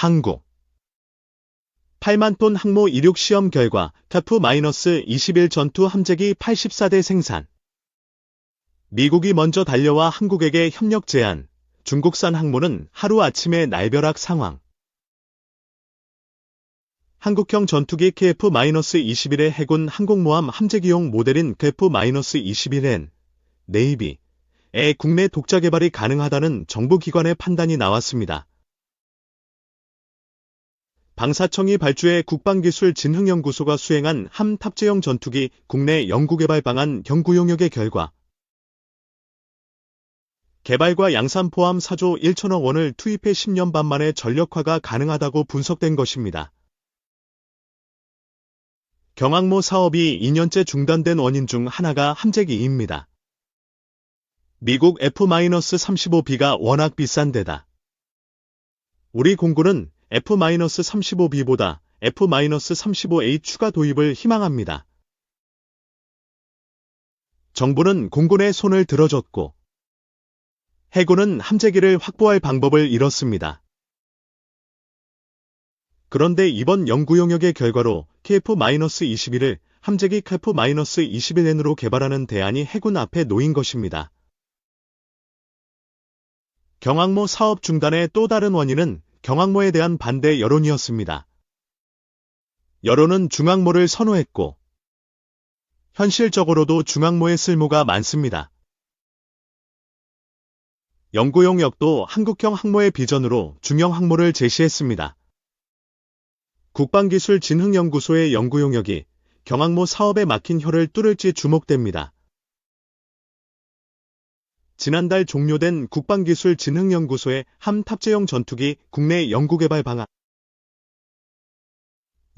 한국 8만 톤 항모 이륙 시험 결과 KF-21 전투 함재기 84대 생산. 미국이 먼저 달려와 한국에게 협력 제안. 중국산 항모는 하루아침에 날벼락 상황. 한국형 전투기 KF-21의 해군 항공모함 함재기용 모델인 KF-21N, 네이비의 국내 독자 개발이 가능하다는 정부기관의 판단이 나왔습니다. 방사청이 발주해 국방기술진흥연구소가 수행한 함 탑재형 전투기 국내 연구개발 방안 연구 용역의 결과 개발과 양산 포함 4조 1천억 원을 투입해 10년 반 만에 전력화가 가능하다고 분석된 것입니다. 경항모 사업이 2년째 중단된 원인 중 하나가 함재기입니다. 미국 F-35B가 워낙 비싼 데다 우리 공군은 F-35B보다 F-35A 추가 도입을 희망합니다. 정부는 공군에 손을 들어줬고 해군은 함재기를 확보할 방법을 잃었습니다. 그런데 이번 연구 용역의 결과로 KF-21을 함재기 KF-21N으로 개발하는 대안이 해군 앞에 놓인 것입니다. 경항모 사업 중단의 또 다른 원인은 경항모에 대한 반대 여론이었습니다. 여론은 중항모를 선호했고 현실적으로도 중항모의 쓸모가 많습니다. 연구 용역도 한국형 항모의 비전으로 중형 항모를 제시했습니다. 국방기술진흥연구소의 연구 용역이 경항모 사업에 막힌 혀를 뚫을지 주목됩니다. 지난달 종료된 국방기술진흥연구소의 함 탑재형 전투기 국내 연구개발 방안.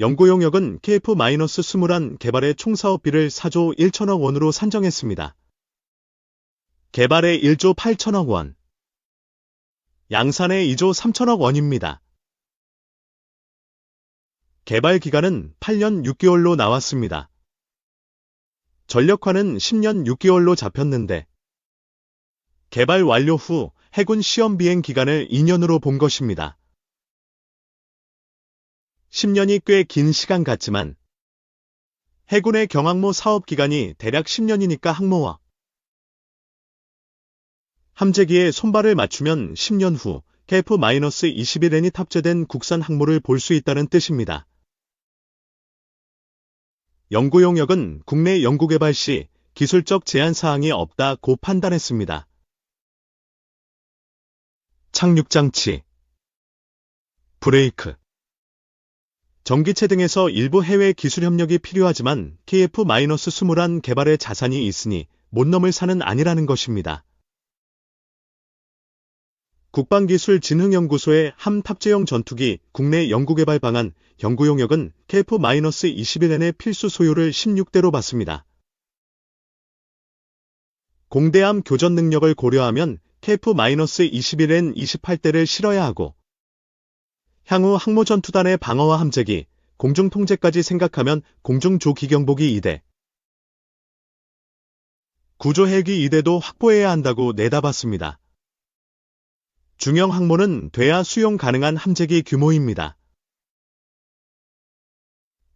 연구 용역은 KF-21 개발의 총 사업비를 4조 1천억 원으로 산정했습니다. 개발에 1조 8천억 원, 양산에 2조 3천억 원입니다. 개발 기간은 8년 6개월로 나왔습니다. 전력화는 10년 6개월로 잡혔는데 개발 완료 후 해군 시험 비행 기간을 2년으로 본 것입니다. 10년이 꽤 긴 시간 같지만 해군의 경항모 사업 기간이 대략 10년이니까 항모와 함재기에 손발을 맞추면 10년 후 KF-21N이 탑재된 국산 항모를 볼 수 있다는 뜻입니다. 연구 용역은 국내 연구개발 시 기술적 제한 사항이 없다고 판단했습니다. 착륙장치, 브레이크, 전기체 등에서 일부 해외 기술 협력이 필요하지만 KF-21 개발의 자산이 있으니 못 넘을 산은 아니라는 것입니다. 국방기술진흥연구소의 함 탑재형 전투기 국내 연구개발 방안 연구 용역은 KF-21N의 필수 소요를 16대로 봤습니다. 공대함 교전 능력을 고려하면 KF-21N 28대를 실어야 하고 향후 항모전투단의 방어와 함재기, 공중통제까지 생각하면 공중조기경보기 2대, 구조헬기 2대도 확보해야 한다고 내다봤습니다. 중형 항모는 돼야 수용 가능한 함재기 규모입니다.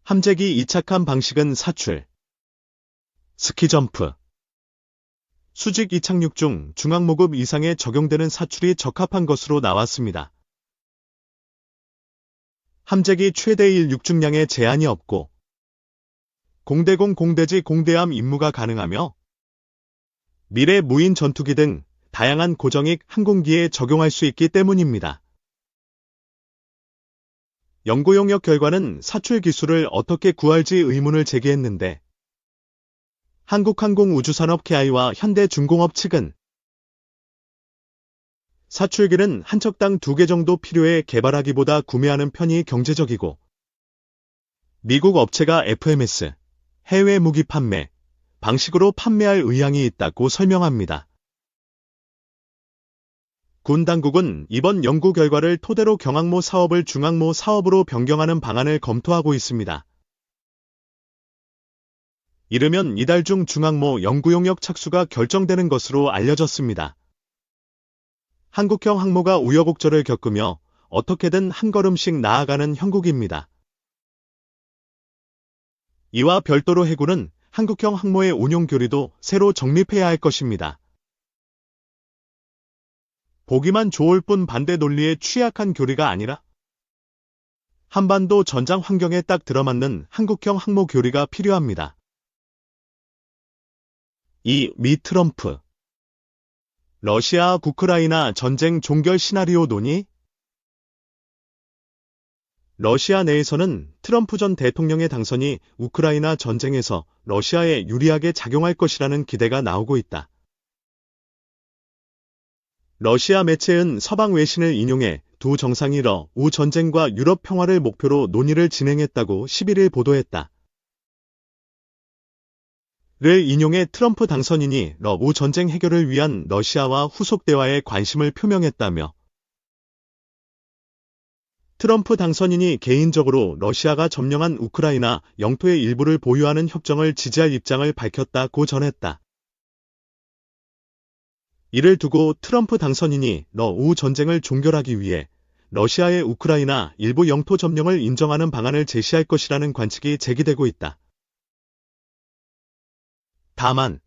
함재기 이착함 방식은 사출, 스키점프, 수직 이착륙 중 중항모급 이상에 적용되는 사출이 적합한 것으로 나왔습니다. 함재기 최대 6중량에 제한이 없고 공대공 공대지 공대함 임무가 가능하며 미래 무인 전투기 등 다양한 고정익 항공기에 적용할 수 있기 때문입니다. 연구 용역 결과는 사출 기술을 어떻게 구할지 의문을 제기했는데 한국항공우주산업 KI와 현대중공업 측은 사출기는 한 척당 2개 정도 필요해 개발하기보다 구매하는 편이 경제적이고 미국 업체가 FMS, 해외 무기 판매, 방식으로 판매할 의향이 있다고 설명합니다. 군 당국은 이번 연구 결과를 토대로 경항모 사업을 중항모 사업으로 변경하는 방안을 검토하고 있습니다. 이르면 이달 중 중항모 연구 용역 착수가 결정되는 것으로 알려졌습니다. 한국형 항모가 우여곡절을 겪으며 어떻게든 한 걸음씩 나아가는 형국입니다. 이와 별도로 해군은 한국형 항모의 운용 교리도 새로 정립해야 할 것입니다. 보기만 좋을 뿐 반대 논리에 취약한 교리가 아니라 한반도 전장 환경에 딱 들어맞는 한국형 항모 교리가 필요합니다. 2. 미 트럼프 러시아 우크라이나 전쟁 종결 시나리오 논의. 러시아 내에서는 트럼프 전 대통령의 당선이 우크라이나 전쟁에서 러시아에 유리하게 작용할 것이라는 기대가 나오고 있다. 러시아 매체는 서방 외신을 인용해 두 정상이 러우 전쟁과 유럽 평화를 목표로 논의를 진행했다고 11일 보도했다. 를 인용해 트럼프 당선인이 러우 전쟁 해결을 위한 러시아와 후속 대화에 관심을 표명했다며 트럼프 당선인이 개인적으로 러시아가 점령한 우크라이나 영토의 일부를 보유하는 협정을 지지할 입장을 밝혔다고 전했다. 이를 두고 트럼프 당선인이 러우 전쟁을 종결하기 위해 러시아의 우크라이나 일부 영토 점령을 인정하는 방안을 제시할 것이라는 관측이 제기되고 있다. 다만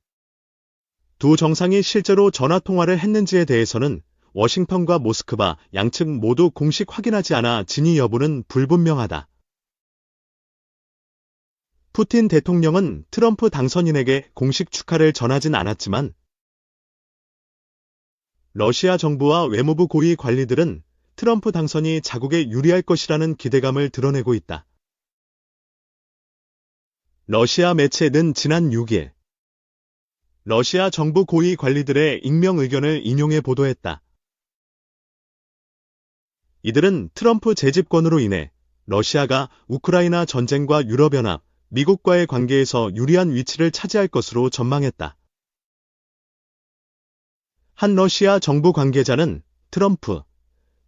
두 정상이 실제로 전화통화를 했는지에 대해서는 워싱턴과 모스크바 양측 모두 공식 확인하지 않아 진위 여부는 불분명하다. 푸틴 대통령은 트럼프 당선인에게 공식 축하를 전하진 않았지만 러시아 정부와 외무부 고위 관리들은 트럼프 당선이 자국에 유리할 것이라는 기대감을 드러내고 있다. 러시아 매체는 지난 6일 러시아 정부 고위 관리들의 익명 의견을 인용해 보도했다. 이들은 트럼프 재집권으로 인해 러시아가 우크라이나 전쟁과 유럽연합, 미국과의 관계에서 유리한 위치를 차지할 것으로 전망했다. 한 러시아 정부 관계자는 트럼프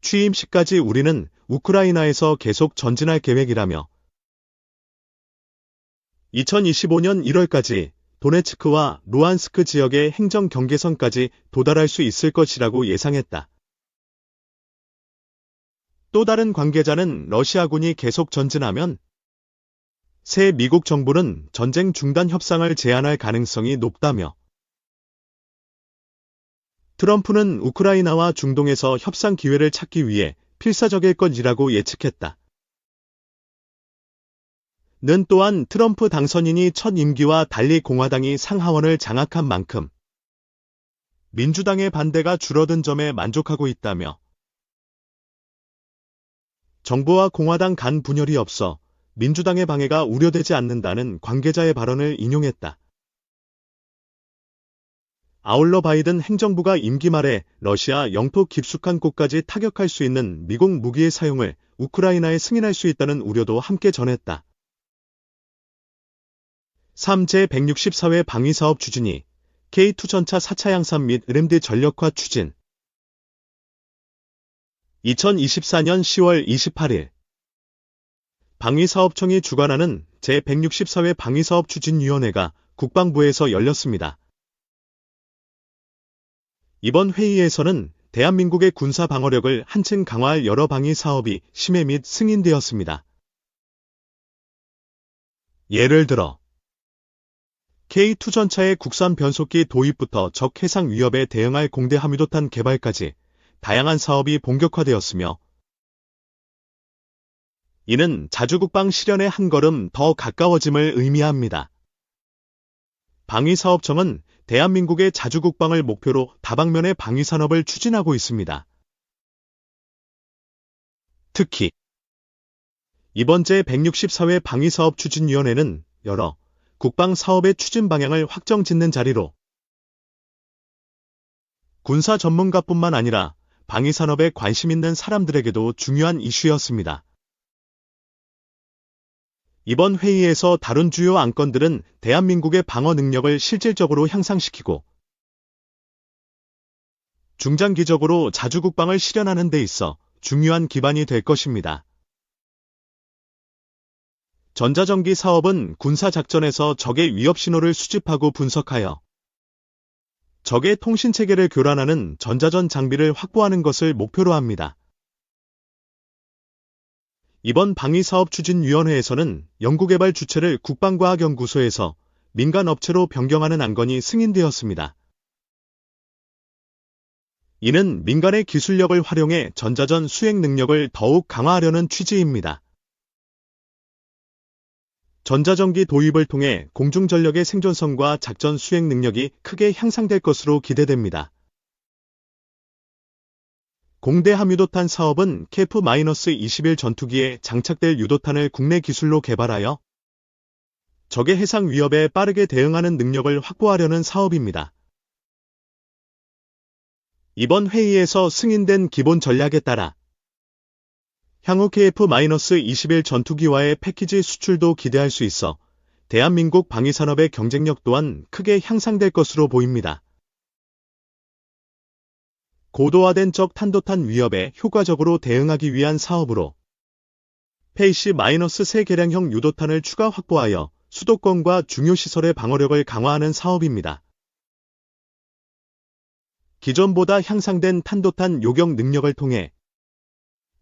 취임 시까지 우리는 우크라이나에서 계속 전진할 계획이라며 2025년 1월까지 도네츠크와 루안스크 지역의 행정 경계선까지 도달할 수 있을 것이라고 예상했다. 또 다른 관계자는 러시아군이 계속 전진하면 새 미국 정부는 전쟁 중단 협상을 제안할 가능성이 높다며 트럼프는 우크라이나와 중동에서 협상 기회를 찾기 위해 필사적일 것이라고 예측했다. 는 또한 트럼프 당선인이 첫 임기와 달리 공화당이 상하원을 장악한 만큼 민주당의 반대가 줄어든 점에 만족하고 있다며 정부와 공화당 간 분열이 없어 민주당의 방해가 우려되지 않는다는 관계자의 발언을 인용했다. 아울러 바이든 행정부가 임기 말에 러시아 영토 깊숙한 곳까지 타격할 수 있는 미국 무기의 사용을 우크라이나에 승인할 수 있다는 우려도 함께 전했다. 3. 제164회 방위사업 추진이 K2 전차 4차 양산 및 LMD 전력화 추진 2024년 10월 28일 방위사업청이 주관하는 제164회 방위사업 추진위원회가 국방부에서 열렸습니다. 이번 회의에서는 대한민국의 군사 방어력을 한층 강화할 여러 방위 사업이 심의 및 승인되었습니다. 예를 들어 K2 전차의 국산 변속기 도입부터 적 해상 위협에 대응할 공대 함유도탄 개발까지 다양한 사업이 본격화되었으며 이는 자주국방 실현에 한 걸음 더 가까워짐을 의미합니다. 방위사업청은 대한민국의 자주국방을 목표로 다방면의 방위산업을 추진하고 있습니다. 특히 이번 제164회 방위사업 추진위원회는 여러 국방사업의 추진 방향을 확정짓는 자리로 군사 전문가뿐만 아니라 방위산업에 관심 있는 사람들에게도 중요한 이슈였습니다. 이번 회의에서 다룬 주요 안건들은 대한민국의 방어 능력을 실질적으로 향상시키고 중장기적으로 자주국방을 실현하는 데 있어 중요한 기반이 될 것입니다. 전자전기 사업은 군사작전에서 적의 위협 신호를 수집하고 분석하여 적의 통신체계를 교란하는 전자전 장비를 확보하는 것을 목표로 합니다. 이번 방위사업추진위원회에서는 연구개발 주체를 국방과학연구소에서 민간업체로 변경하는 안건이 승인되었습니다. 이는 민간의 기술력을 활용해 전자전 수행 능력을 더욱 강화하려는 취지입니다. 전자전기 도입을 통해 공중전력의 생존성과 작전 수행 능력이 크게 향상될 것으로 기대됩니다. 공대 함유도탄 사업은 KF-21 전투기에 장착될 유도탄을 국내 기술로 개발하여 적의 해상 위협에 빠르게 대응하는 능력을 확보하려는 사업입니다. 이번 회의에서 승인된 기본 전략에 따라 향후 KF-21 전투기와의 패키지 수출도 기대할 수 있어 대한민국 방위산업의 경쟁력 또한 크게 향상될 것으로 보입니다. 고도화된 적 탄도탄 위협에 효과적으로 대응하기 위한 사업으로 페이시-3 개량형 유도탄을 추가 확보하여 수도권과 중요 시설의 방어력을 강화하는 사업입니다. 기존보다 향상된 탄도탄 요격 능력을 통해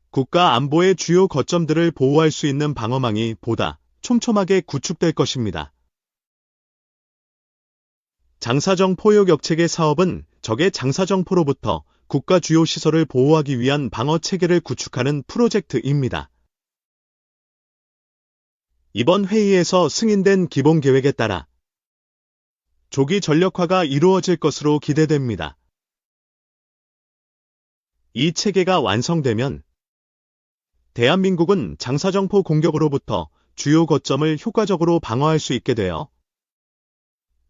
국가 안보의 주요 거점들을 보호할 수 있는 방어망이 보다 촘촘하게 구축될 것입니다. 장사정 포효격체계 사업은 적의 장사정포로부터 국가 주요 시설을 보호하기 위한 방어 체계를 구축하는 프로젝트입니다. 이번 회의에서 승인된 기본 계획에 따라 조기 전력화가 이루어질 것으로 기대됩니다. 이 체계가 완성되면 대한민국은 장사정포 공격으로부터 주요 거점을 효과적으로 방어할 수 있게 되어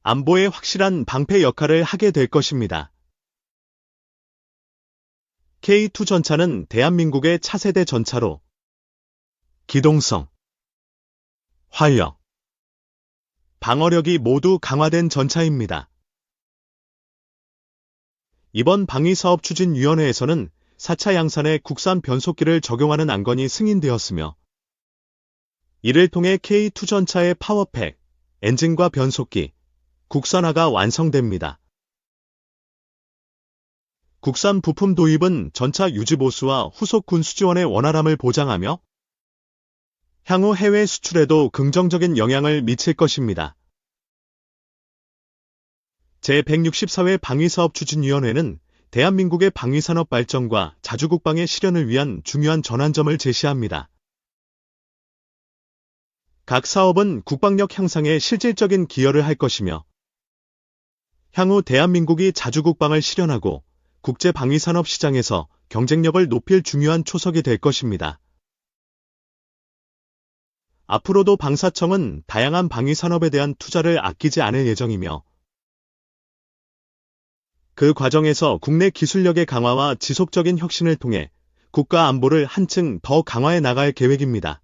안보의 확실한 방패 역할을 하게 될 것입니다. K2 전차는 대한민국의 차세대 전차로 기동성, 활력, 방어력이 모두 강화된 전차입니다. 이번 방위사업추진위원회에서는 4차 양산에 국산 변속기를 적용하는 안건이 승인되었으며 이를 통해 K2 전차의 파워팩, 엔진과 변속기, 국산화가 완성됩니다. 국산 부품 도입은 전차 유지보수와 후속 군수지원의 원활함을 보장하며 향후 해외 수출에도 긍정적인 영향을 미칠 것입니다. 제164회 방위사업추진위원회는 대한민국의 방위산업 발전과 자주국방의 실현을 위한 중요한 전환점을 제시합니다. 각 사업은 국방력 향상에 실질적인 기여를 할 것이며 향후 대한민국이 자주국방을 실현하고 국제 방위산업 시장에서 경쟁력을 높일 중요한 초석이 될 것입니다. 앞으로도 방사청은 다양한 방위산업에 대한 투자를 아끼지 않을 예정이며 그 과정에서 국내 기술력의 강화와 지속적인 혁신을 통해 국가 안보를 한층 더 강화해 나갈 계획입니다.